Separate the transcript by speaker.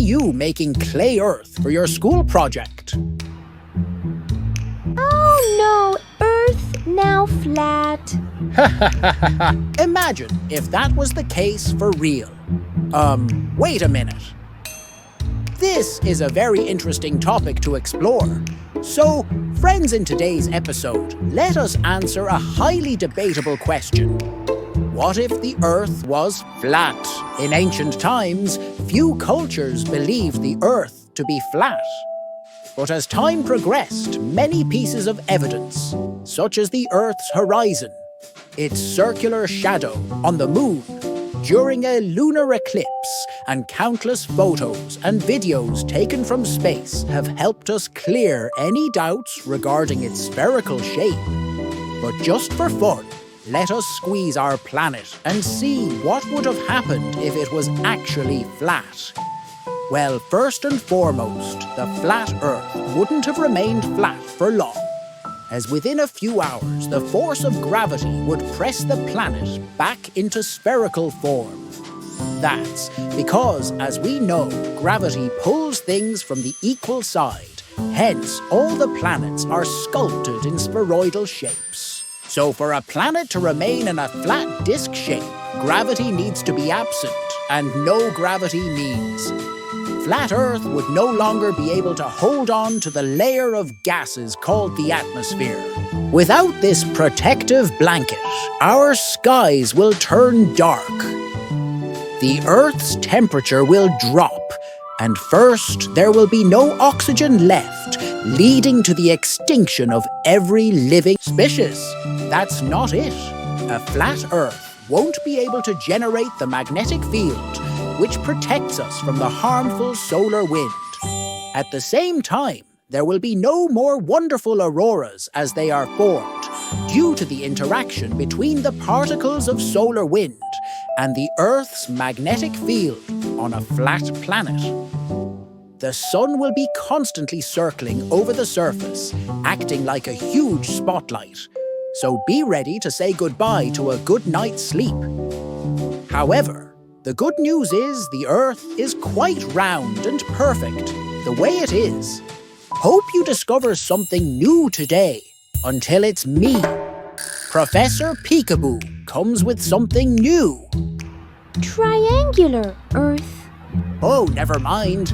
Speaker 1: you making clay earth for your school project.
Speaker 2: Oh no, Earth now flat.
Speaker 1: Imagine if that was the case for real. Wait a minute. This is a very interesting topic to explore. So, friends, in today's episode, let us answer a highly debatable question. What if the Earth was flat? In ancient times, few cultures believed the Earth to be flat. But as time progressed, many pieces of evidence, such as the Earth's horizon, its circular shadow on the moon, during a lunar eclipse, and countless photos and videos taken from space have helped us clear any doubts regarding its spherical shape. But just for fun, let us squeeze our planet and see what would have happened if it was actually flat. Well, first and foremost, the flat Earth wouldn't have remained flat for long, as within a few hours the force of gravity would press the planet back into spherical form. That's because, as we know, gravity pulls things from the equal side, hence all the planets are sculpted in spheroidal shapes. So for a planet to remain in a flat disk shape, gravity needs to be absent, and no gravity means flat Earth would no longer be able to hold on to the layer of gases called the atmosphere. Without this protective blanket, our skies will turn dark. The Earth's temperature will drop, and first there will be no oxygen left, leading to the extinction of every living species. That's not it. A flat Earth won't be able to generate the magnetic field which protects us from the harmful solar wind. At the same time, there will be no more wonderful auroras as they are formed, due to the interaction between the particles of solar wind and the Earth's magnetic field on a flat planet. The sun will be constantly circling over the surface, acting like a huge spotlight. So be ready to say goodbye to a good night's sleep. However, the good news is the Earth is quite round and perfect, the way it is. Hope you discover something new today. Until it's me, Professor Pikaboo, comes with something new.
Speaker 2: Triangular Earth.
Speaker 1: Oh, never mind.